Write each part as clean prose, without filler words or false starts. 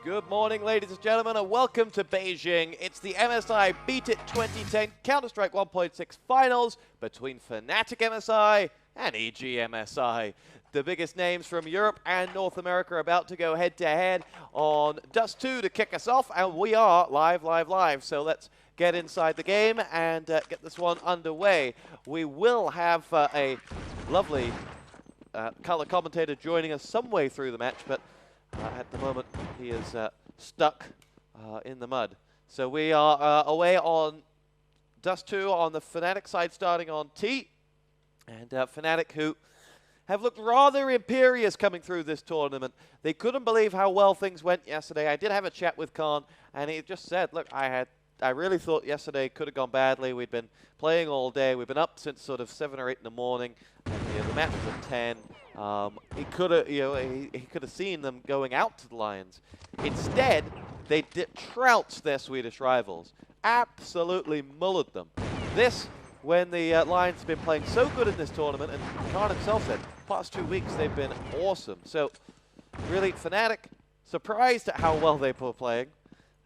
Good morning, ladies and gentlemen, and welcome to Beijing. It's the MSI Beat It 2010 CounterStrike 1.6 finals between fnatic MSI and EG MSI. The biggest names from Europe and North America are about to go head-to-head on Dust 2 to kick us off, and we are live. So let's get inside the game and get this one underway. We will have a lovely color commentator joining us some way through the match, but at the moment, he is stuck in the mud. So we are away on Dust 2 on the fnatic side, starting on T. And fnatic, who have looked rather imperious coming through this tournament. They couldn't believe how well things went yesterday. I did have a chat with Khan, and he just said, look, I really thought yesterday could have gone badly. We'd been playing all day. We've been up since sort of 7 or 8 in the morning. And the match was at 10. He could have, he could have seen them going out to the Lions. Instead, they trounced their Swedish rivals, absolutely mullered them. This, when the Lions have been playing so good in this tournament, and Khan himself said, past 2 weeks they've been awesome. So, really, fnatic surprised at how well they were playing,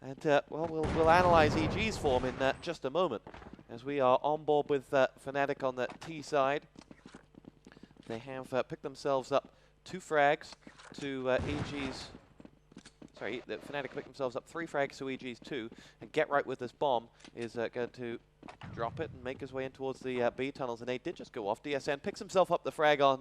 and well, we'll analyze EG's form in just a moment, as we are on board with fnatic on the T side. They have picked themselves up 2 frags to EG's. Sorry, the fnatic picked themselves up 3 frags to EG's 2, and Get Right with this bomb is going to drop it and make his way in towards the B tunnels. And they did just go off. DSN picks himself up the frag on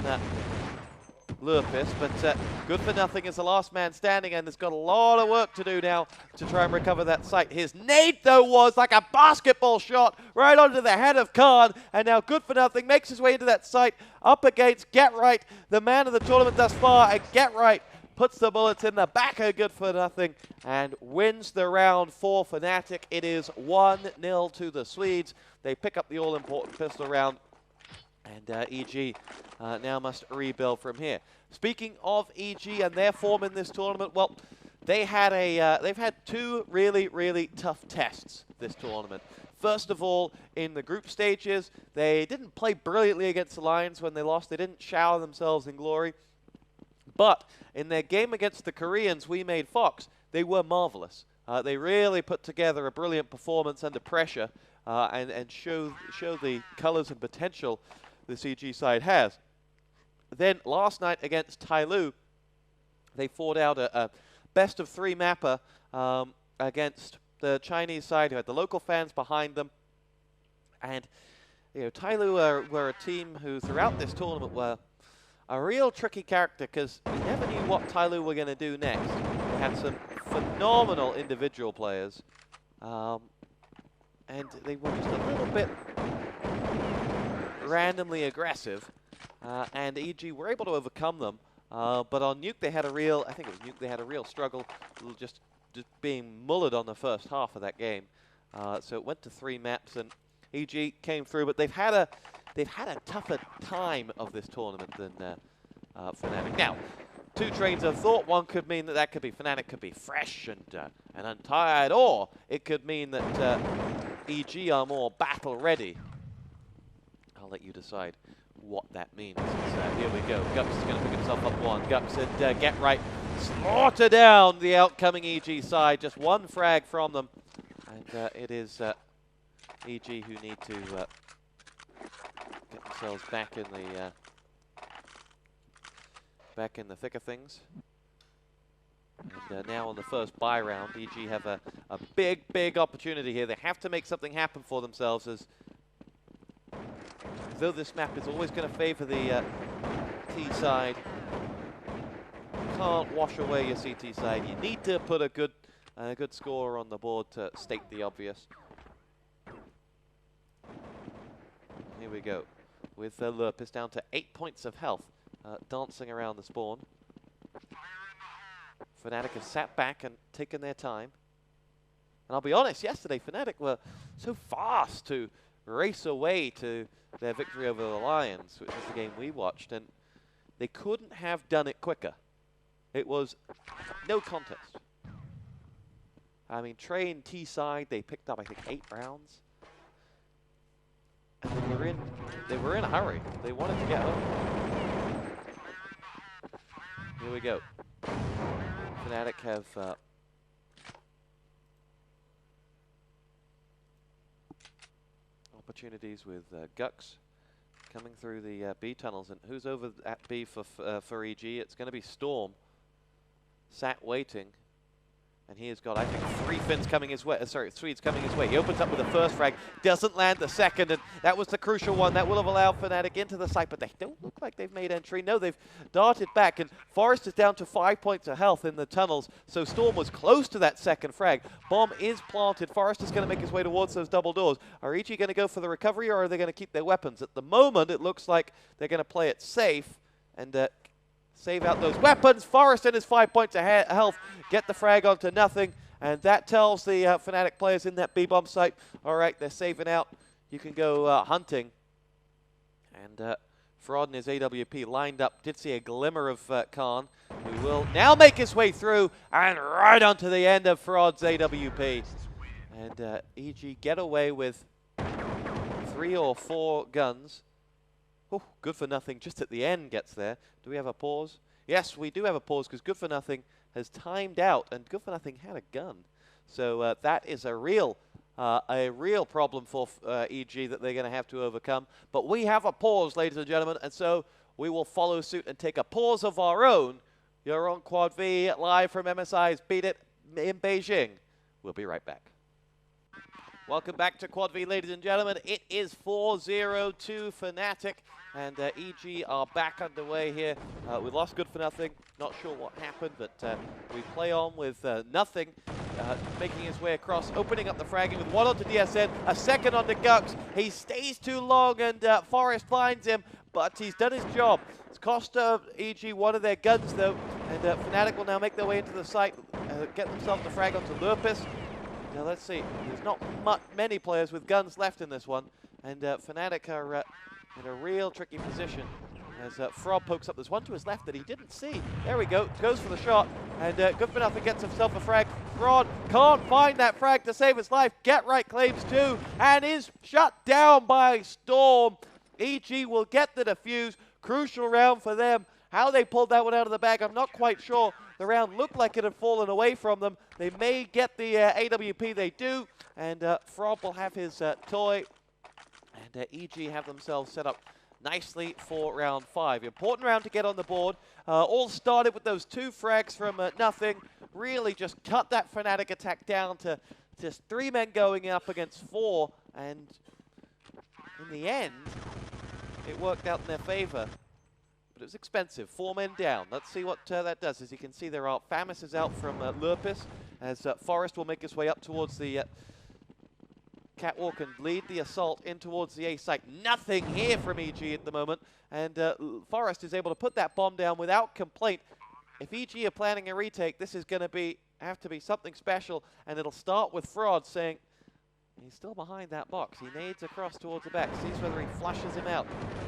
Lurpis, but good for nothing as the last man standing, and has got a lot of work to do now to try and recover that site. His nade, though, was like a basketball shot right onto the head of Khan, and now good for nothing makes his way into that site up against Get Right, the man of the tournament thus far, and Get Right puts the bullets in the back of good for nothing and wins the round for fnatic. It is 1-0 to the Swedes. They pick up the all-important pistol round, and EG now must rebuild from here. Speaking of EG and their form in this tournament, well, they've had 2 really tough tests this tournament. First of all, in the group stages, they didn't play brilliantly against the Lions when they lost. They didn't shower themselves in glory. But in their game against the Koreans, We Made Fox, they were marvelous. They really put together a brilliant performance under pressure and show the colors and potential the CG side has. Then last night against Tyloo, they fought out a best-of-3 mapper against the Chinese side, who had the local fans behind them. And Tyloo were a team who throughout this tournament were a real tricky character, because you never knew what Tyloo were going to do next. They had some phenomenal individual players, and they were just a little bit randomly aggressive, and EG were able to overcome them. But on Nuke, they had a real, I think it was Nuke, they had a real struggle, just being mullered on the first half of that game. So it went to 3 maps, and EG came through, but they've had a tougher time of this tournament than fnatic. Now, 2 trains of thought. One could mean that could be fnatic could be fresh and untired, or it could mean that EG are more battle ready. I'll let you decide what that means. Here we go. Gups is going to pick himself up 1. Gups and Get Right slaughter down the outcoming EG side. Just 1 frag from them, and it is EG who need to get themselves back in the thick of things. And now on the first buy round, EG have a big opportunity here. They have to make something happen for themselves, as though this map is always going to favor the T side. You can't wash away your CT side. You need to put a good score on the board to state the obvious. Here we go, with Lurpis down to 8 points of health, dancing around the spawn. fnatic have sat back and taken their time. And I'll be honest, yesterday fnatic were so fast to race away to their victory over the Lions, which is the game we watched, and they couldn't have done it quicker. It was no contest. I mean, Trey and T side, they picked up, I think, 8 rounds. And they were in a hurry. They wanted to get home. Here we go. fnatic have opportunities with Gux coming through the B tunnels. And who's over at B for EG? It's going to be Storm. Sat waiting. And he has got, I think, 3 Finns coming his way. Sorry, Swedes coming his way. He opens up with the first frag, doesn't land the second, and that was the crucial one. That will have allowed fnatic into the site, but they don't look like they've made entry. No, they've darted back, and Forest is down to 5 points of health in the tunnels, so Storm was close to that second frag. Bomb is planted. Forest is going to make his way towards those double doors. Are EG going to go for the recovery, or are they going to keep their weapons? At the moment, it looks like they're going to play it safe, and save out those weapons. Forest in his 5 points of health, get the frag onto nothing, and that tells the fnatic players in that B-bomb site, all right, they're saving out. You can go hunting. And Fraud and his AWP lined up. Did see a glimmer of Khan, who will now make his way through and right onto the end of Fraud's AWP. And EG get away with 3 or 4 guns. Oh, Good for Nothing just at the end gets there. Do we have a pause? Yes, we do have a pause because Good for Nothing has timed out, and Good for Nothing had a gun. So that is a real problem for EG that they're going to have to overcome. But we have a pause, ladies and gentlemen, and so we will follow suit and take a pause of our own. You're on Quad V, live from MSI's Beat It in Beijing. We'll be right back. Welcome back to Quad V, ladies and gentlemen. It is 4-0 to fnatic, and EG are back underway here. We lost Good for Nothing. Not sure what happened, but we play on with Nothing making his way across, opening up the fragging with 1 onto DSN, a second onto Gux. He stays too long, and Forest finds him, but he's done his job. It's cost EG 1 of their guns, though, and fnatic will now make their way into the site, get themselves the frag onto Lurpus. Now let's see, there's not many players with guns left in this one, and fnatic are in a real tricky position as Frog pokes up. There's one to his left that he didn't see. There we go, goes for the shot, and Good for Nothing gets himself a frag. Frog can't find that frag to save his life. Get Right claims 2 and is shut down by Storm. EG will get the defuse. Crucial round for them. How they pulled that one out of the bag, I'm not quite sure. The round looked like it had fallen away from them. They may get the AWP, they do, and Frog will have his toy, and EG have themselves set up nicely for round 5. Important round to get on the board. All started with those 2 frags from Nothing. Really just cut that fnatic attack down to just 3 men going up against 4, and in the end, it worked out in their favor. But it was expensive. 4 men down. Let's see what that does. As you can see, there are Famis is out from Lurpus, as Forest will make his way up towards the catwalk and lead the assault in towards the A site. Nothing here from EG at the moment, and Forest is able to put that bomb down without complaint. If EG are planning a retake, this is going to have to be something special, and it'll start with Fraud saying, he's still behind that box. He nades across towards the back, sees whether he flushes him out.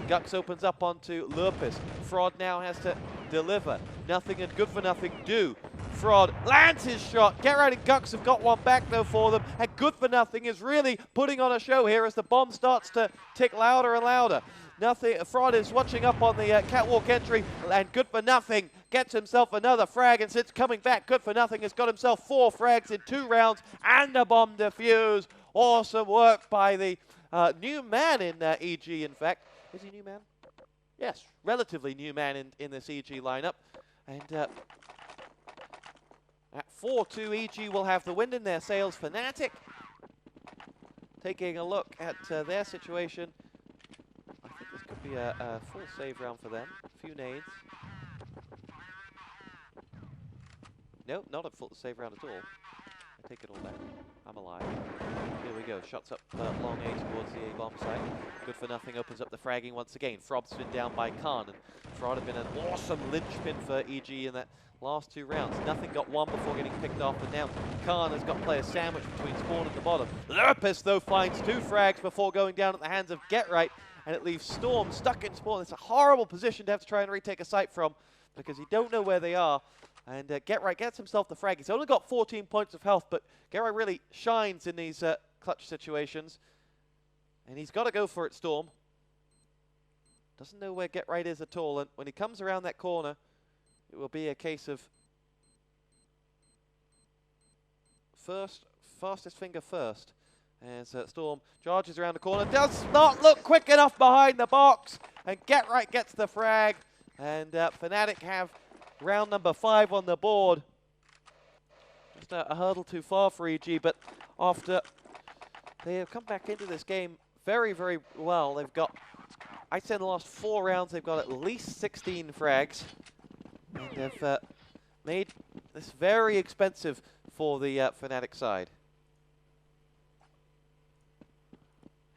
Gux opens up onto Lurpus. Fraud now has to deliver. Nothing and Good for Nothing do. Fraud lands his shot. Get Right and Gux have got one back though for them, and Good for Nothing is really putting on a show here as the bomb starts to tick louder and louder. Fraud is watching up on the catwalk entry, and Good for Nothing gets himself another frag, and since coming back, Good for Nothing has got himself 4 frags in 2 rounds and a bomb defuse. Awesome work by the new man in EG, in fact. Is he new man? Yes, relatively new man in this EG lineup. And at 4-2, EG will have the wind in their sails. fnatic taking a look at their situation. I think this could be a full save round for them. A few nades. Nope, not a full save round at all. I take it all back. I'm alive. Here we go. Shots up long A towards the A-bomb site. Good for Nothing opens up the fragging once again. Frob's been down by Khan, and Frod have been an awesome linchpin for EG in that last 2 rounds. Nothing got 1 before getting picked off, and now Khan has got players sandwiched between spawn and the bottom. Lurpus, though, finds 2 frags before going down at the hands of Get Right, and it leaves Storm stuck in spawn. It's a horrible position to have to try and retake a site from, because you don't know where they are. And Get Right gets himself the frag. He's only got 14 points of health, but Get Right really shines in these clutch situations. And he's got to go for it, Storm. Doesn't know where Get Right is at all. And when he comes around that corner, it will be a case of fastest finger first. As Storm charges around the corner, does not look quick enough behind the box, and Get Right gets the frag, and Fnatic have round number 5 on the board. Just a hurdle too far for EG, but after they have come back into this game very, very well. They've got, I'd say in the last 4 rounds, they've got at least 16 frags, and they've made this very expensive for the Fnatic side.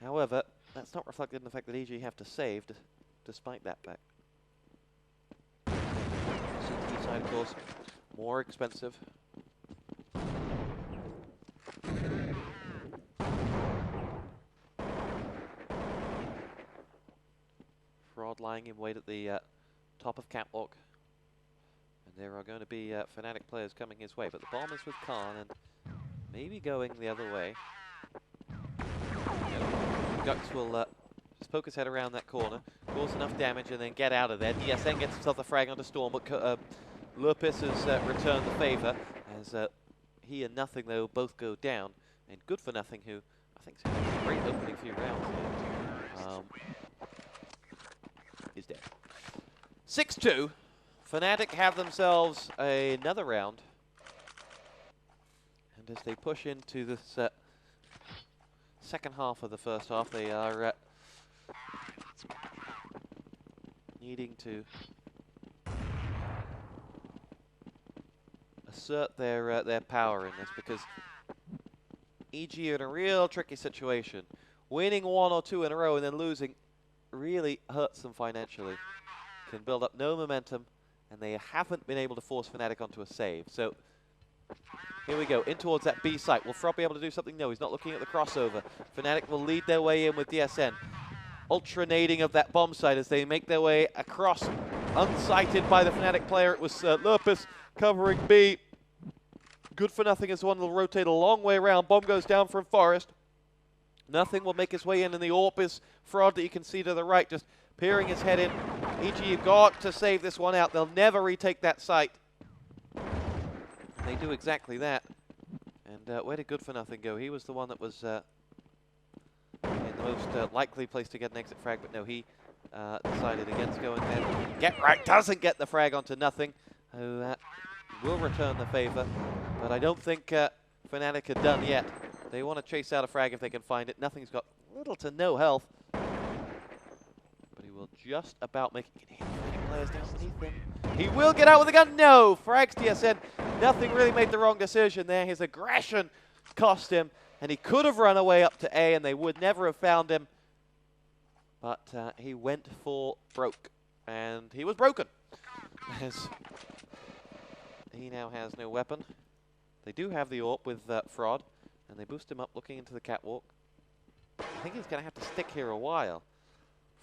However, that's not reflected in the fact that EG have to save despite that fact. CT side, of course, more expensive. Fraud lying in wait at the top of Catwalk. And there are going to be Fnatic players coming his way, but the bomb is with Khan and maybe going the other way. Gux will just poke his head around that corner, cause enough damage, and then get out of there. DSN gets himself the frag onto Storm, but Lupus has returned the favor, as he and Nothing, though, both go down. And Good for Nothing, who I think has had a great opening few rounds here, is dead. 6-2. Fnatic have themselves another round. And as they push into this second half of the first half, they are needing to assert their power in this, because EG are in a real tricky situation. Winning 1 or 2 in a row and then losing really hurts them financially. Can build up no momentum, and they haven't been able to force Fnatic onto a save. So here we go, in towards that B site. Will Frog be able to do something? No, he's not looking at the crossover. Fnatic will lead their way in with DSN. Ultranading of that bomb site as they make their way across, unsighted by the Fnatic player. It was Lupus covering B. Good for Nothing as one will rotate a long way around. Bomb goes down from Forest. Nothing will make his way in the AWP is Fraud that you can see to the right, just peering his head in. EG, you've got to save this one out. They'll never retake that site. They do exactly that. And where did Good for Nothing go? He was the one that was in the most likely place to get an exit frag, but no, he decided against going there. Get Right doesn't get the frag onto Nothing, who will return the favor. But I don't think Fnatic are done yet. They want to chase out a frag if they can find it. Nothing's got little to no health. But he will just about make it. Hit Fnatic players down beneath him. He will get out with a gun. No! Frags TSN. Nothing really made the wrong decision there. His aggression cost him. And he could have run away up to A and they would never have found him. But he went for broke. And he was broken. As he now has no weapon. They do have the AWP with Fraud. And they boost him up looking into the Catwalk. I think he's going to have to stick here a while.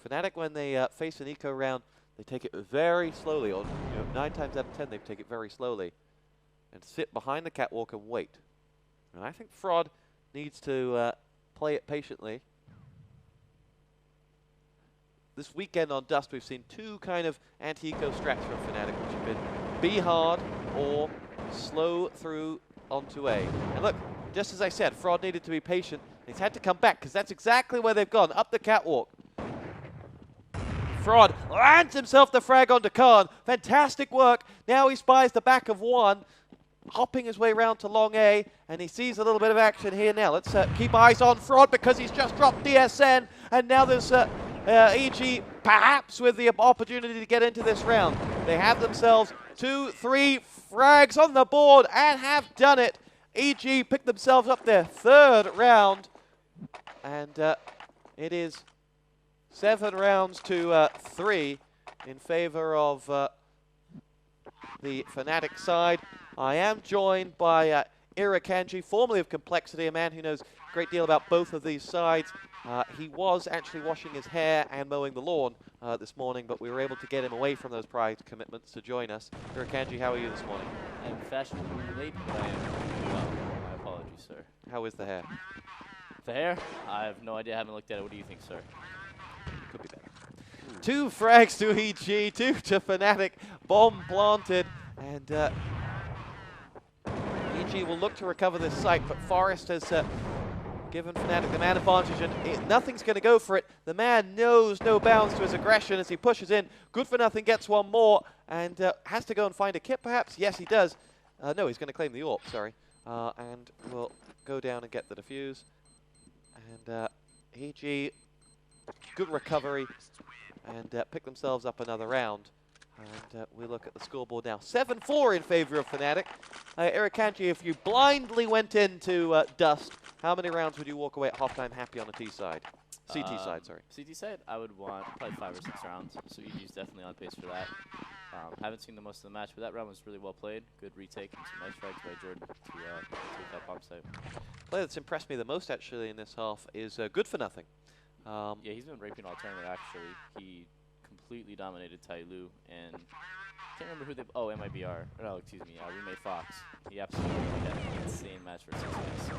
Fnatic, when they face an eco round, they take it very slowly. Or 9 times out of 10, they take it very slowly. And sit behind the Catwalk and wait. And I think Fraud needs to play it patiently. This weekend on Dust, we've seen 2 kind of anti-eco strats from Fnatic, which have been be hard or slow through onto A. And look, just as I said, Fraud needed to be patient. He's had to come back, because that's exactly where they've gone, up the Catwalk. Fraud lands himself the frag onto Khan. Fantastic work. Now he spies the back of one, hopping his way around to long A, and he sees a little bit of action here now. Let's keep eyes on Fraud, because he's just dropped DSN, and now there's EG perhaps with the opportunity to get into this round. They have themselves 2-3 frags on the board and have done it. EG picked themselves up their 3rd round, and it is 7 rounds to 3 in favor of the Fnatic side. I am joined by Irukandji, formerly of Complexity, a man who knows a great deal about both of these sides. He was actually washing his hair and mowing the lawn this morning, but we were able to get him away from those prior commitments to join us. Irukandji, how are you this morning? I'm fashionably late, but I am well. My apologies, sir. How is the hair? The hair? I have no idea. I haven't looked at it. What do you think, sir? Could be better. 2 frags to EG, 2 to Fnatic. Bomb planted, and EG will look to recover this site, but Forest has Giving Fnatic the man advantage, and nothing's going to go for it. The man knows no bounds to his aggression as he pushes in. Good for Nothing gets one more, and has to go and find a kit, perhaps? Yes, he does. No, he's going to claim the AWP, sorry. And will go down and get the defuse. And EG, good recovery, and pick themselves up another round. And we look at the scoreboard now. 7-4 in favor of Fnatic. Irukandji, if you blindly went into Dust, how many rounds would you walk away at halftime happy on the T side? CT side, sorry. CT side, I would want probably 5 or 6 rounds. So EG's definitely on pace for that. Haven't seen the most of the match, but that round was really well played. Good retake and some nice frags by Jordan to take that bomb site. The player that's impressed me the most actually in this half is Good for Nothing. Yeah, he's been raping all tournament actually. He completely dominated Tai Lu, and I can't remember who they. Oh, MIBR. No, excuse me. We made Fox. He absolutely had an insane match for 6 minutes. So,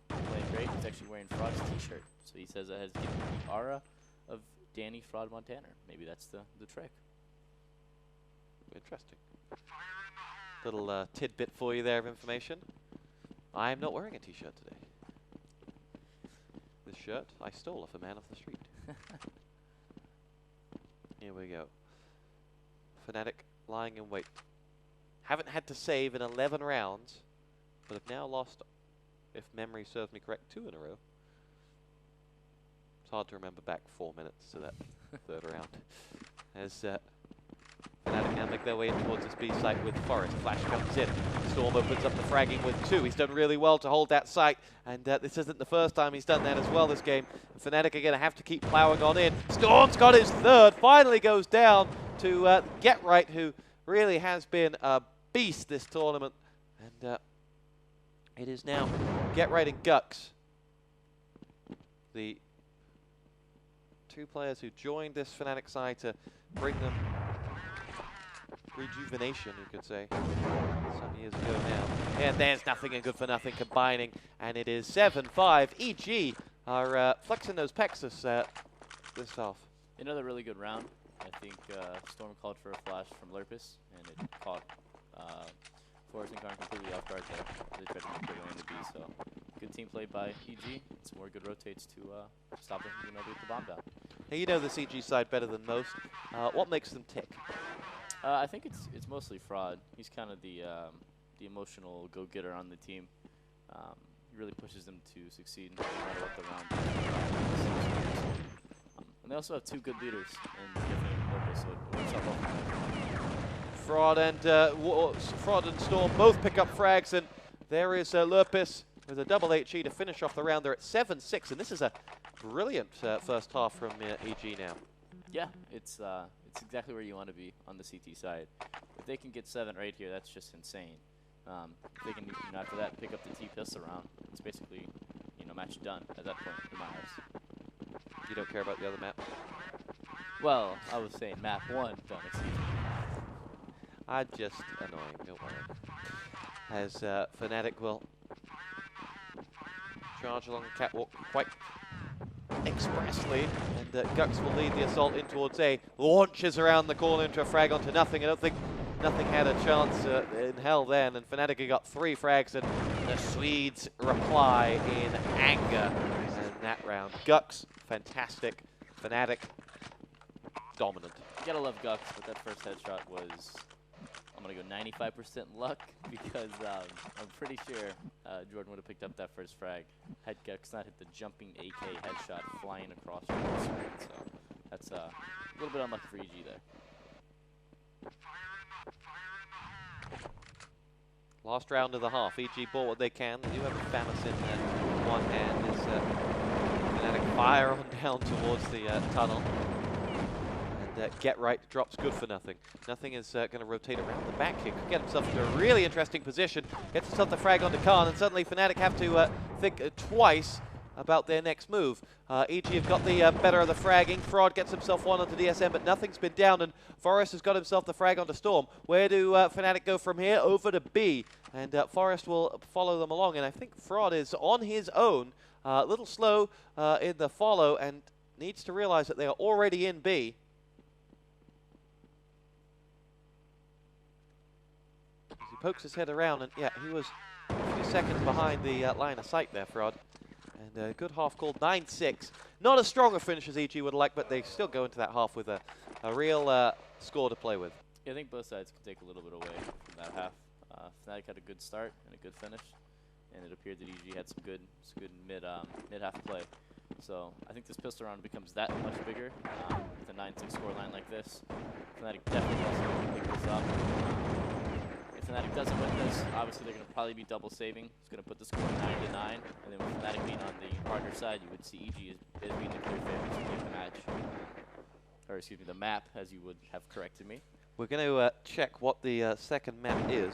playing great. He's actually wearing Fraud's T-shirt, so he says that has given the aura of Danny Fraud Montana. Maybe that's the trick. Interesting. Little tidbit for you there of information. I am not wearing a T-shirt today. This shirt I stole off a man off the street. Here we go. Fnatic lying in wait. Haven't had to save in 11 rounds, but have now lost, if memory serves me correct, 2 in a row. It's hard to remember back 4 minutes to that third round. As Fnatic now make their way in towards this B site with Forest. Flash comes in. Storm opens up the fragging with 2. He's done really well to hold that site, and this isn't the first time he's done that as well this game. Fnatic are going to have to keep plowing on in. Storm's got his 3rd, finally goes down to Get Right, who really has been a beast this tournament. And it is now Get Right and Gux, the 2 players who joined this Fnatic side to bring them rejuvenation, you could say, some years ago now. And there's Nothing and Good for Nothing combining, and it is 7-5. EG are flexing those pecs this half. Another really good round. I think Storm called for a flash from Lurpus, and it caught Forest and Karn completely off guard there. They tried to make their way into B, so good team play by EG. Some more good rotates to stop them from being able to get the bomb down. Hey, you know this EG side better than most. What makes them tick? I think it's mostly Fraud. He's kind of the emotional go-getter on the team. He really pushes them to succeed no matter what the round is. And they also have 2 good leaders in Tiffany and Lurpus, so it works out well. Fraud and Storm both pick up frags, and there is Lurpus with a double HE to finish off the round. They're at 7-6, and this is a brilliant first half from EG now. Yeah, it's exactly where you want to be on the CT side. If they can get 7 right here, that's just insane. If they can, after that, pick up the T-pistol round, it's basically, match done at that point in my eyes. You don't care about the other maps? Well, I was saying map 1 done, excuse me. I'm just annoying, don't worry. As Fnatic will charge along the catwalk quite expressly, and Gux will lead the assault in towards A. Launches around the corner into a frag onto Nothing. I don't think Nothing had a chance in hell then, and Fnatic got 3 frags, and the Swedes reply in anger in that round. Gux, fantastic. Fnatic, dominant. You gotta love Gux, but that first headshot was, I'm gonna go 95% luck, because I'm pretty sure Jordan would have picked up that first frag had Gux not hit the jumping AK headshot flying across the screen. So that's a little bit unlucky for EG there. Last round of the half. EG bought what they can. They do have a Famis in one hand. As Fnatic fire on down towards the tunnel. And Get Right drops Good for Nothing. Nothing is going to rotate around the back here. Could get himself into a really interesting position. Gets himself the frag onto Khan, and suddenly Fnatic have to think twice about their next move. EG have got the better of the fragging. Fraud gets himself one onto DSM, but Nothing's been down, and Forest has got himself the frag onto Storm. Where do Fnatic go from here? Over to B, and Forest will follow them along, and I think Fraud is on his own, a little slow in the follow, and needs to realize that they are already in B. As he pokes his head around, and yeah, he was a few seconds behind the line of sight there, Fraud. And a good half called 9-6. Not as strong a finish as EG would like, but they still go into that half with a real score to play with. Yeah, I think both sides can take a little bit away from that half. Fnatic had a good start and a good finish, and it appeared that EG had some good mid-half play. So I think this pistol round becomes that much bigger with a 9-6 scoreline like this. Fnatic definitely doesn't pick this up. If Fnatic doesn't win this, obviously they're going to probably be double saving. It's going to put the score 9-9, and then with Fnatic being on the harder side, you would see EG as being the clear favorite to take the match. Or excuse me, the map, as you would have corrected me. We're going to check what the second map is.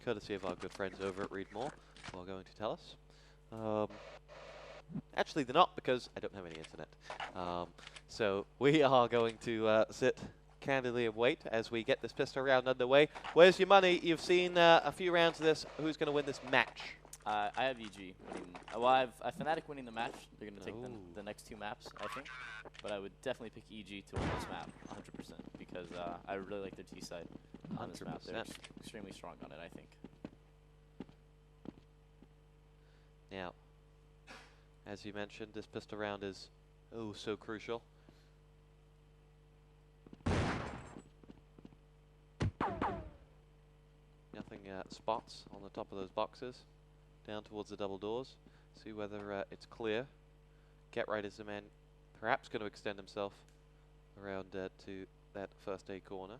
Courtesy of our good friends over at Read More, who are going to tell us. Actually, they're not, because I don't have any internet. So we are going to sit candidly and wait as we get this pistol round underway. Where's your money? You've seen a few rounds of this. Who's going to win this match? I have EG winning. Well, I have Fnatic winning the match. They're going to take the next two maps, I think. But I would definitely pick EG to win this map, 100%, because I really like their T side on this map. They're extremely strong on it, I think. Now, as you mentioned, this pistol round is so crucial. Nothing spots on the top of those boxes. Down towards the double doors. See whether it's clear. Get Right is the man perhaps going to extend himself around to that first A corner.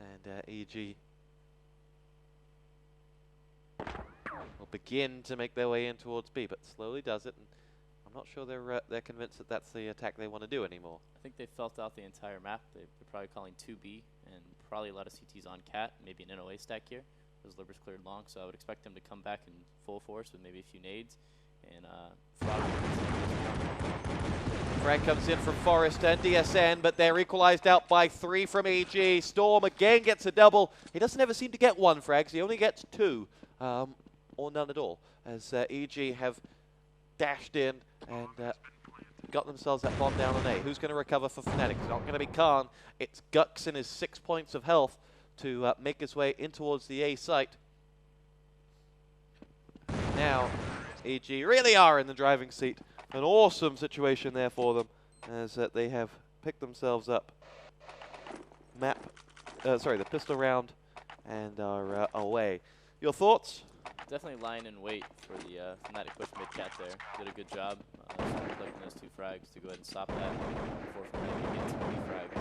And EG will begin to make their way in towards B, but slowly does it. And I'm not sure they're convinced that that's the attack they want to do anymore. I think they felt out the entire map. They're probably calling 2B and probably a lot of CTs on Cat, maybe an NOA stack here. Those Libers cleared long, so I would expect them to come back in full force with maybe a few nades. And Frag comes in from Forest and DSN, but they're equalized out by 3 from EG. Storm again gets a double. He doesn't ever seem to get 1 frags. He only gets 2, or none at all, as EG have dashed in and got themselves that bomb down on A. Who's going to recover for Fnatic? It's not going to be Khan. It's Gux in his 6 points of health to make his way in towards the A site. Now, EG really are in the driving seat. An awesome situation there for them, as they have picked themselves up the pistol round and are away. Your thoughts? Definitely line and wait for the Fnatic push mid-cat there. Did a good job collecting those 2 frags to go ahead and stop that before Fnatic gets 20 frags.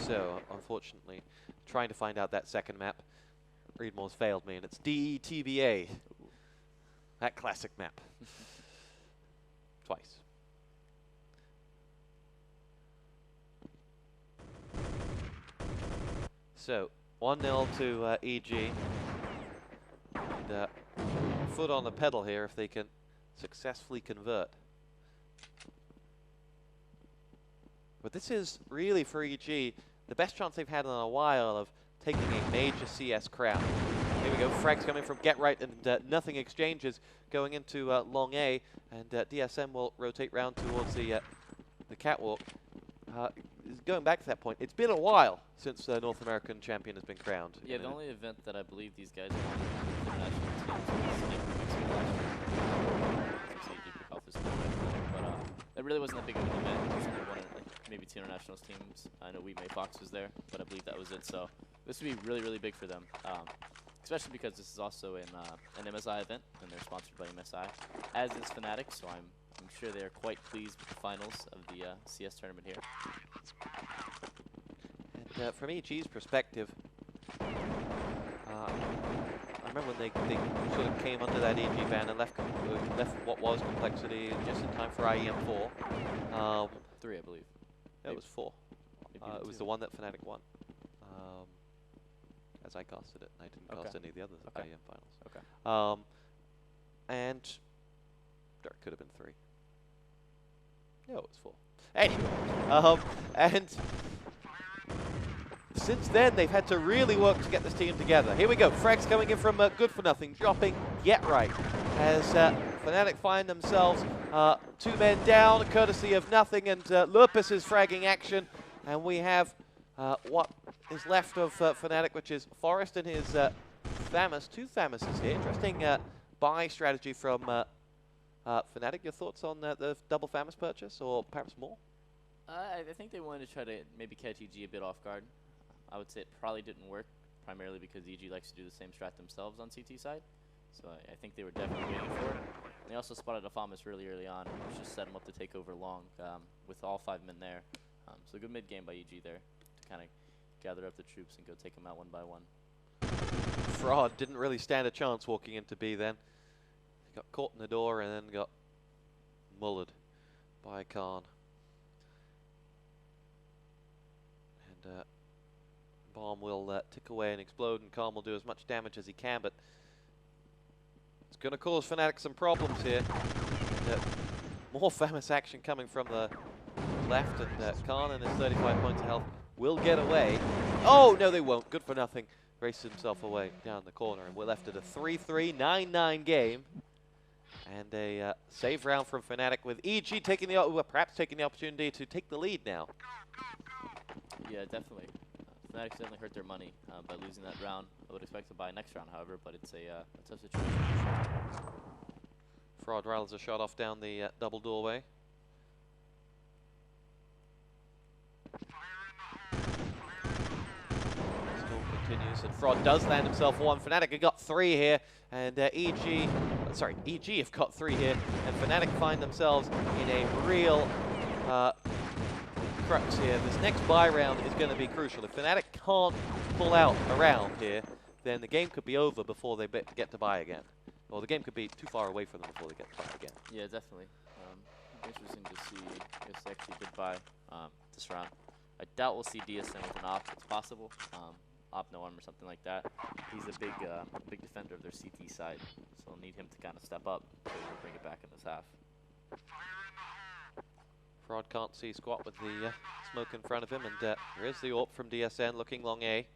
So, unfortunately, trying to find out that second map, Readmore's failed me, and it's DTBA. That classic map. Twice. So, 1-0 to EG. And foot on the pedal here if they can successfully convert. But this is really, for EG, the best chance they've had in a while of taking a major CS crown. Here we go, frags coming from Get Right, and nothing exchanges going into long A, and DSM will rotate round towards the catwalk. Going back to that point, it's been a while since the North American champion has been crowned. Yeah, the only event that I believe these guys won international teams, but it really wasn't that big of an event. It was only one of, like, maybe 2 international teams. I know We May Fox was there, but I believe that was it. So this would be really, really big for them. Especially because this is also an MSI event, and they're sponsored by MSI, as is Fnatic, so I'm sure they're quite pleased with the finals of the CS tournament here. And from EG's perspective, I remember when they sort of came under that EG ban and left what was Complexity just in time for IEM 4. 3, I believe. It was 4. It was the one that Fnatic won. As I casted it, I didn't cast any of the others at IEM finals. Okay. And there could have been 3. No, it was 4. Anyway, and since then they've had to really work to get this team together. Here we go, frags coming in from Good For Nothing, dropping Get Right, as Fnatic find themselves 2 men down, courtesy of nothing, and Lupus is fragging action. And we have what is left of Fnatic, which is Forest and his Thamus. 2 Thamuses here. Interesting buy strategy from Fnatic. Your thoughts on the double Thamus purchase, or perhaps more? I think they wanted to try to maybe catch EG a bit off guard. I would say it probably didn't work, primarily because EG likes to do the same strat themselves on CT side. So I think they were definitely waiting for it. And they also spotted a Thamus really early on, which just set him up to take over long with all 5 men there. So a good mid game by EG there to kind of gather up the troops and go take them out one by one. Fraud didn't really stand a chance walking into B then. He got caught in the door and then got mullered by Khan. And bomb will tick away and explode, and Khan will do as much damage as he can, but it's going to cause Fnatic some problems here. And, more famous action coming from the left, and Khan and his 35 points of health will get away. Oh, no, they won't. Good for nothing. Races himself away down the corner, and we're left at a 3-3, 9-9 game. And a save round from Fnatic, with EG taking the, perhaps taking the opportunity to take the lead now. Yeah, definitely. Fnatic certainly hurt their money by losing that round. I would expect to buy next round, however, but it's a tough situation. Fraud rattles a shot off down the double doorway. Storm continues, and Fraud does land himself 1. Fnatic have got 3 here, and EG have got 3 here, and Fnatic find themselves in a real crux here. This next buy round is going to be crucial. If Fnatic can't pull out a round here, then the game could be over before they get to buy again. Or the game could be too far away from them before they get to buy again. Yeah, definitely. Interesting to see if they actually did buy this round. I doubt we'll see DSN with an op. It's possible. Op no arm or something like that. He's a big defender of their CT side, so they'll need him to kind of step up to bring it back in this half. Fraud can't see squat with the smoke in front of him, and there is the AWP from DSN looking long A.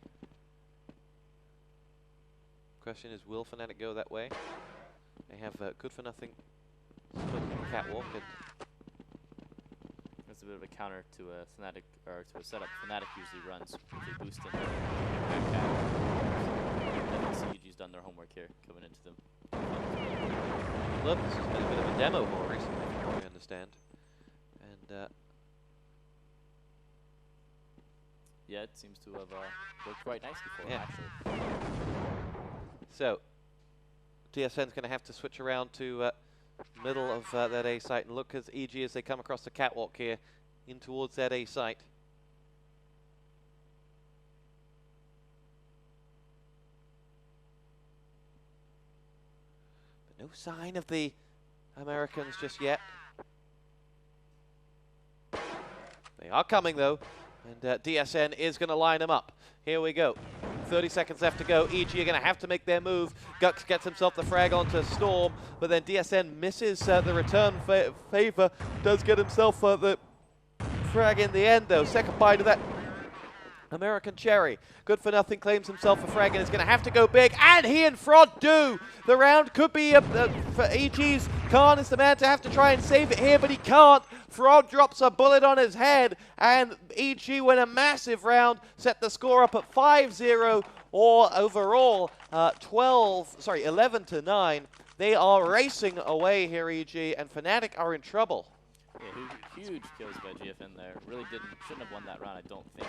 Question is, will Fnatic go that way? They have good for nothing smoking the catwalk, and it's a bit of a counter to a Fnatic, or to a setup Fnatic usually runs with a boost in definitely CG's done their homework here coming into them. Look, this has been a bit of a demo more recently, from what we understand. And yeah, it seems to have worked quite nicely for him, yeah. actually. So, DSN's going to have to switch around to middle of that A site, and look as EG as they come across the catwalk here in towards that A site. But no sign of the Americans just yet. They are coming though, and DSN is going to line them up. Here we go. 30 seconds left to go. EG are going to have to make their move. Gux gets himself the frag onto Storm, but then DSN misses the return favor. Does get himself the frag in the end though. Second bite of that American Cherry. Good for nothing claims himself a frag and is going to have to go big, and he and Fraud do. The round could be for EG's. Khan is the man to have to try and save it here, but he can't. Fraud drops a bullet on his head, and EG win a massive round, set the score up at 5-0, or overall 11-9. They are racing away here, EG, and Fnatic are in trouble. Yeah, huge kills by GFN there. Really shouldn't have won that round, I don't think.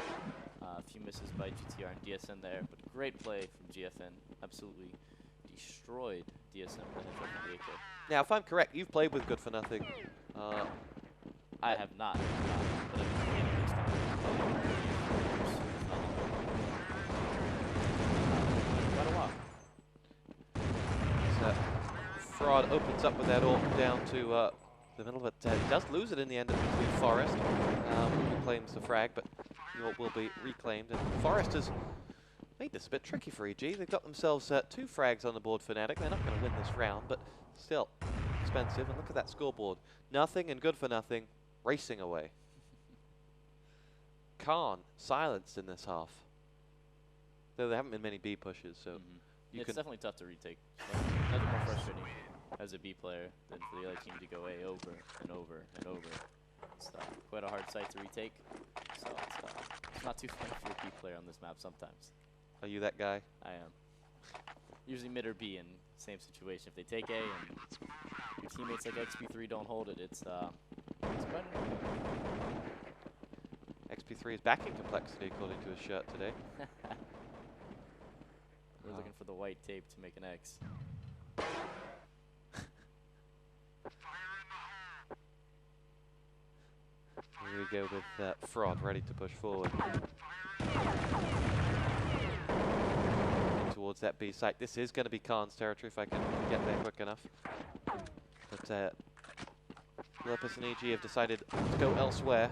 A few misses by GTR and DSN there, but great play from GFN. Absolutely destroyed DSN with the headshot from the AK. Now, if I'm correct, you've played with Good for Nothing. I have not, but I've been playing against them. Quite a while. So, Fraud opens up with that AWP down to the middle, but he does lose it in the end between Forest, who claims the frag, but the AWP will be reclaimed. And Forest has made this a bit tricky for EG. They've got themselves 2 frags on the board for Fnatic. They're not going to win this round, but still expensive. And look at that scoreboard. Nothing and Good for Nothing racing away. Khan silenced in this half. Though there haven't been many B pushes, so it's definitely tough to retake. Nothing more frustrating as a B player than for the other team to go A over and over and over. It's quite a hard site to retake, so it's not too fun for a B player on this map sometimes. Are you that guy? I am. Usually mid or B in same situation. If they take A and your teammates like XP3 don't hold it, it's quite annoying. XP3 is backing complexity according to his shirt today. We're looking for the white tape to make an X. Here we go with Fraud ready to push forward. Towards that B site. This is going to be Khan's territory if I can get there quick enough. But Lopez and EG have decided to go elsewhere.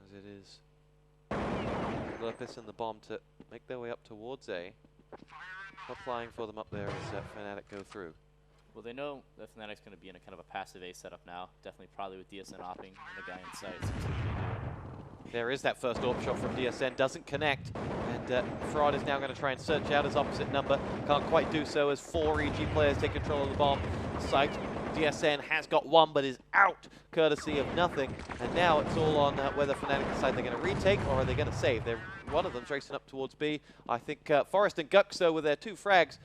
As it is Lopez and the bomb to make their way up towards A. Not flying for them up there as fnatic go through. Well, they know that fnatic's going to be in a kind of a passive A setup now. Definitely probably with DSN opping and the guy inside. There is that first AWP shot from DSN, doesn't connect. And Fraud is now going to try and search out his opposite number. Can't quite do so as 4 EG players take control of the bomb site. DSN has got one but is out courtesy of nothing. And now it's all on whether fnatic decide they're going to retake or are they going to save. One of them's racing up towards B. I think Forrest and Gux, though, with their 2 frags,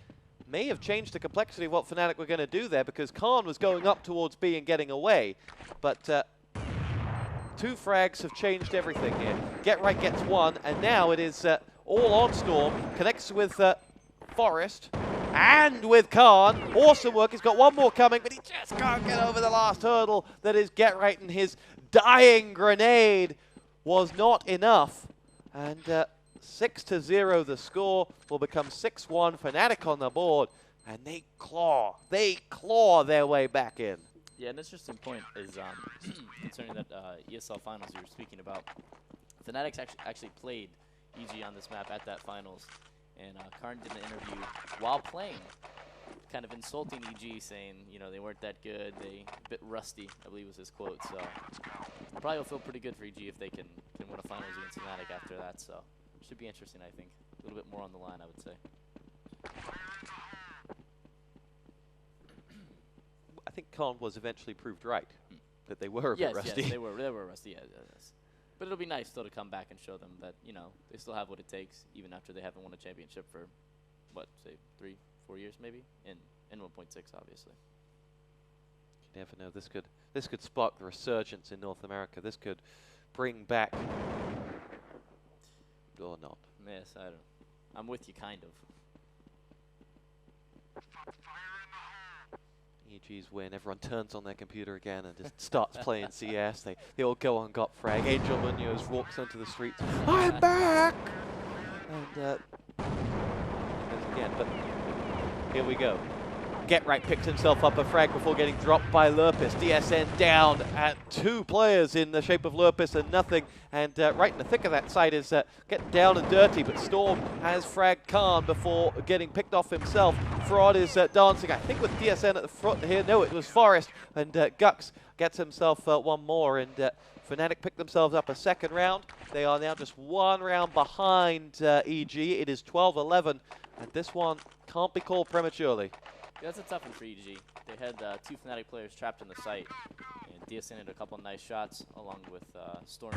may have changed the complexity of what fnatic were going to do there because Khan was going up towards B and getting away. But 2 frags have changed everything here. Get Right gets 1, and now it is all on Storm. Connects with Forrest and with Khan. Awesome work. He's got one more coming, but he just can't get over the last hurdle. That is Get Right, and his dying grenade was not enough. And 6-0 the score will become 6-1. fnatic on the board, and they claw their way back in. Yeah, an interesting point is concerning that ESL finals you were speaking about. fnatic's actually played EG on this map at that finals, and Karn did an interview while playing, kind of insulting EG, saying, you know, they weren't that good, they a bit rusty, I believe was his quote. So probably will feel pretty good for EG if they can win a finals against fnatic after that. So should be interesting, I think. A little bit more on the line, I would say. I think Khan was eventually proved right that they were a bit rusty. Yes, they were rusty. Yes. But it'll be nice still to come back and show them that, you know, they still have what it takes, even after they haven't won a championship for, what, say 3-4 years maybe, in 1.6 obviously. You never know. This could spark the resurgence in North America. This could bring back, or not. Yes, I don't. I'm with you, kind of. EG's win. Everyone turns on their computer again and just starts playing CS. They all go on got frag. Angel Munoz walks onto the streets. I'm back! And again, but here we go. Get Right picks himself up a frag before getting dropped by Lurpus. DSN down at 2 players in the shape of Lurpus and nothing. And right in the thick of that side is getting down and dirty, but Storm has fragged Khan before getting picked off himself. Fraud is dancing, I think, with DSN at the front here. No, it was Forrest. And Gux gets himself one more. And fnatic picked themselves up a second round. They are now just 1 round behind EG. It is 12-11. And this one can't be called prematurely. Yeah, that's a tough one for EG. They had 2 fnatic players trapped in the site, and DSN had a couple nice shots along with Storm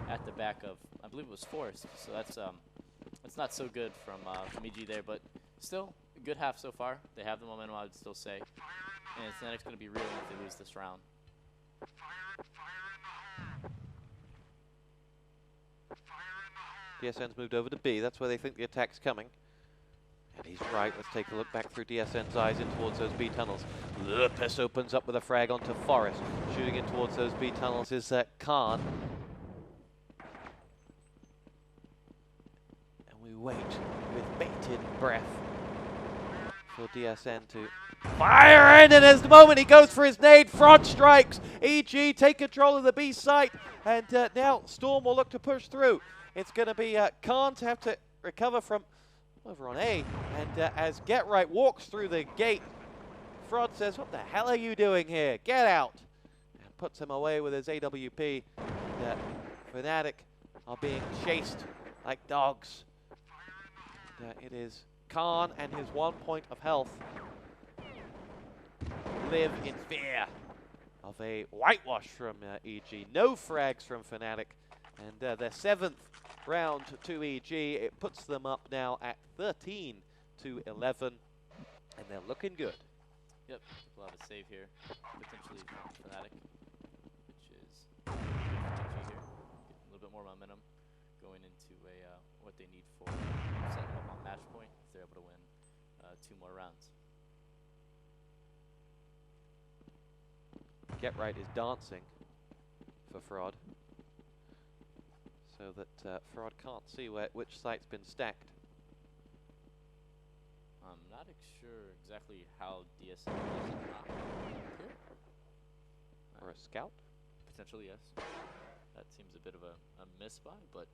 at the back of, I believe it was Forrest. So that's not so good from EG there, but still a good half so far. They have the momentum, I would still say, and fnatic's going to be reeling if they lose this round. DSN's moved over to B. That's where they think the attack's coming. And he's right. Let's take a look back through DSN's eyes in towards those B tunnels. Lurpus opens up with a frag onto Forrest. Shooting in towards those B tunnels is Khan. And we wait with bated breath for DSN to fire in. And as the moment he goes for his nade, Fraud strikes. EG take control of the B site. And now Storm will look to push through. It's going to be Khan to have to recover from over on A, and as Get Right walks through the gate, Fraud says, what the hell are you doing here? Get out! And puts him away with his AWP. Fnatic are being chased like dogs. It is Khan and his 1 point of health live in fear of a whitewash from EG. No frags from Fnatic, and their 7th round to EG. It puts them up now at 13-11, and they're looking good. Yep, we'll have a save here, potentially Fnatic, which is good for GG here. Get a little bit more momentum going into what they need for setting up on match point if they're able to win 2 more rounds. Get Right is dancing for Fraud, so that Fraud can't see which site's been stacked. I'm not sure exactly how DSM is not here. Or a scout? Potentially, yes. That seems a bit of a misbuy, but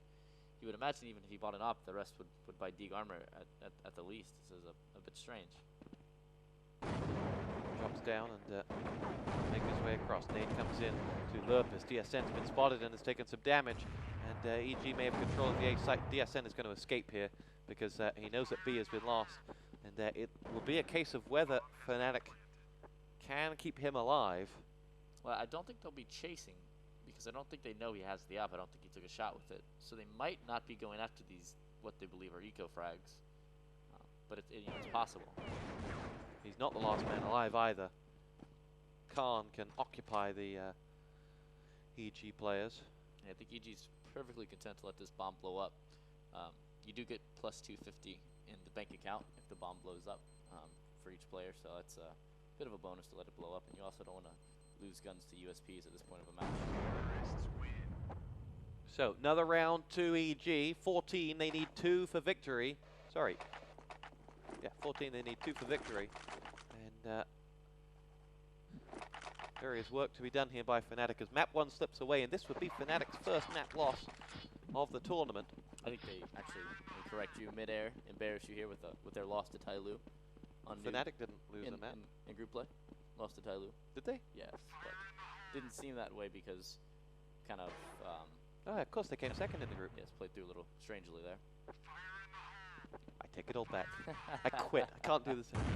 you would imagine even if he bought an op, the rest would buy Deeg armor at the least. This is a bit strange. Drops down and makes his way across. Nade comes in to Lurpus. DSN's been spotted and has taken some damage. And EG may have control of the A site. DSN is going to escape here because he knows that B has been lost. And it will be a case of whether Fnatic can keep him alive. Well, I don't think they'll be chasing because I don't think they know he has the op. I don't think he took a shot with it. So they might not be going after these, what they believe are eco frags. But it's possible. He's not the last man alive either. Khan can occupy the EG players. Yeah, I think EG's perfectly content to let this bomb blow up. You do get plus 250 in the bank account if the bomb blows up for each player, so that's a bit of a bonus to let it blow up, and you also don't want to lose guns to USPs at this point of a match. So another round to EG, 14, they need 2 for victory. Sorry. Yeah, 14, they need 2 for victory. And there is work to be done here by Fnatic as map 1 slips away, and this would be Fnatic's first map loss of the tournament. I think they actually correct you mid-air, embarrass you here with their loss to Tyloo. Fnatic didn't lose a map. In group play, lost to Tyloo. Did they? Yes, but didn't seem that way because kind of... oh, of course, they came second in the group. Yes, played through a little strangely there. I take it all back. I quit. I can't do this anymore.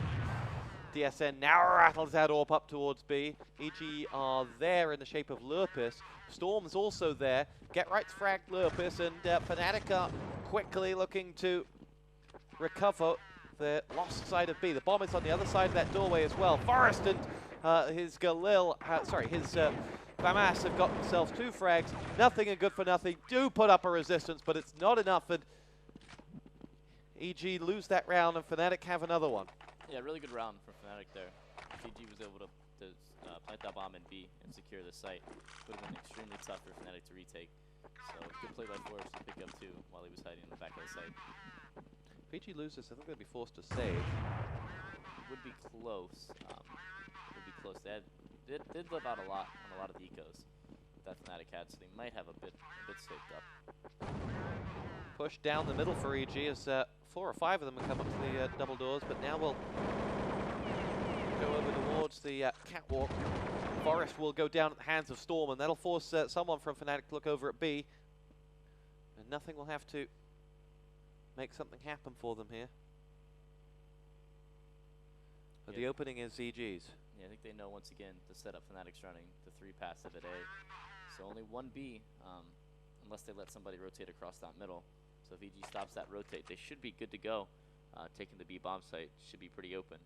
DSN now rattles that AWP up towards B. EG are there in the shape of Lurpus. Storm's also there. Get Right's fragged Lurpus, and Fnatic are quickly looking to recover the lost side of B. The bomb is on the other side of that doorway as well. Forrest and his Galil, his FAMAS have got themselves 2 frags. Nothing and good for nothing. Do put up a resistance, but it's not enough, and EG lose that round, and Fnatic have another one. Yeah, really good round for Fnatic there. If EG was able to plant that bomb in B and secure the site, it would have been extremely tough for Fnatic to retake. So good play by Forrest to pick up 2 while he was hiding in the back of the site. If EG loses, I think they'll be forced to save. Would be close. Would be close. They did live out a lot on a lot of the ecos that Fnatic had, so they might have a bit saved up. Push down the middle for EG as 4 or 5 of them have come up to the double doors, but now we'll go over towards the catwalk. Forrest will go down at the hands of Storm, and that'll force someone from Fnatic to look over at B. And nothing will have to make something happen for them here. But the opening is EG's. Yeah, I think they know once again the setup Fnatic's running, the 3 passive at A. So only 1 B, unless they let somebody rotate across that middle. So if EG stops that rotate, they should be good to go. Taking the B bomb site should be pretty open.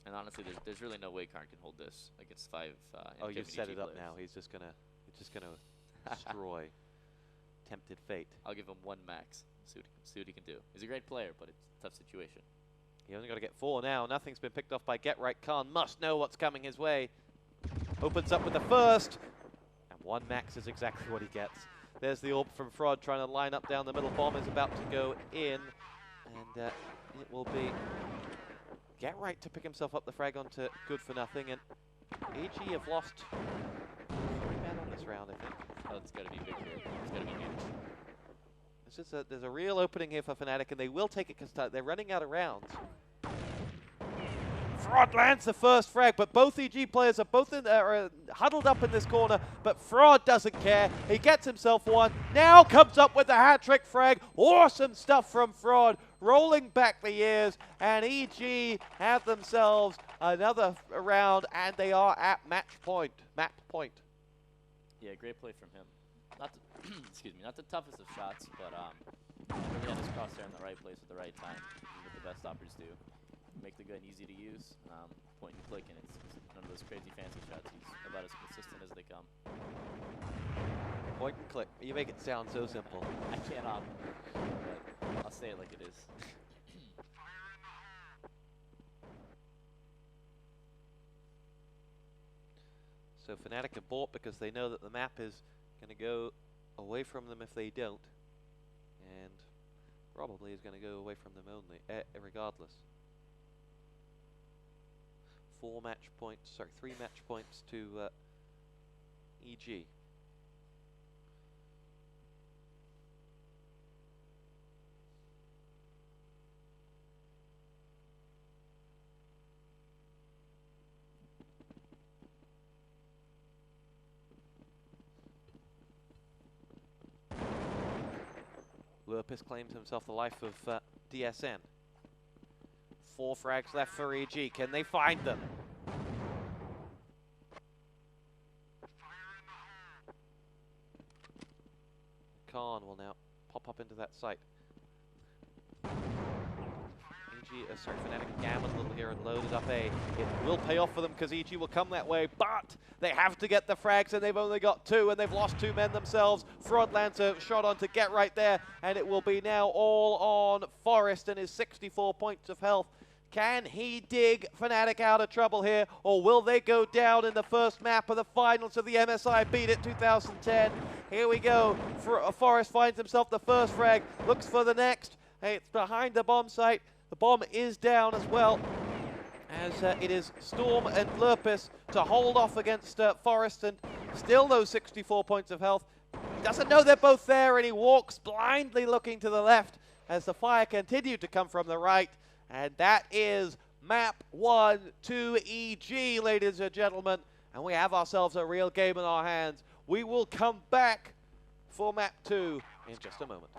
And honestly, there's really no way Karn can hold this against 5. Oh, you've set EG it up players. now. He's just gonna destroy tempted fate. I'll give him 1 max. See what he can do. He's a great player, but it's a tough situation. He only got to get 4 now. Nothing's been picked off by Get Right. Khan must know what's coming his way. Opens up with the first. And 1 max is exactly what he gets. There's the AWP from Fraud trying to line up down the middle. Bomb is about to go in. And it will be Get Right to pick himself up the frag onto Good for Nothing. And EG have lost 3 men on this round, I think. Oh, it's got to be big here. It's got to be huge. There's a real opening here for Fnatic, and they will take it because they're running out of rounds. Fraud lands the first frag, but both EG players are both huddled up in this corner, but Fraud doesn't care. He gets himself one, now comes up with the hat-trick frag. Awesome stuff from Fraud, rolling back the years, and EG have themselves another round, and they are at map point. Yeah, great play from him. Not the excuse me, not the toughest of shots, but really had his crosshair in the right place at the right time. This is what the best stoppers do. Make the gun easy to use, point and click, and it's none of those crazy fancy shots. He's about as consistent as they come. Point and click. You make it sound so simple. I cannot, but I'll say it like it is. So Fnatic have bought because they know that the map is going to go away from them if they don't, and probably is going to go away from them only, regardless. 3 match points to EG. Lurpus claims himself the life of DSN. 4 frags left for EG. Can they find them? Khan will now pop up into that site. Fnatic gambled a little here and loaded up A. It will pay off for them because EG will come that way, but they have to get the frags and they've only got 2 and they've lost 2 men themselves. Fraud lands a shot on to get right there, and it will be now all on Forest and his 64 points of health. Can he dig Fnatic out of trouble here, or will they go down in the first map of the finals of the MSI Beat It 2010? Here we go. Forest finds himself the first frag, looks for the next. Hey, it's behind the bomb site. The bomb is down as well, as it is Storm and Lurpus to hold off against Forest, and still those 64 points of health. He doesn't know they're both there, and he walks blindly looking to the left as the fire continued to come from the right. And that is map 1 to EG, ladies and gentlemen. And we have ourselves a real game in our hands. We will come back for map 2 in just a moment.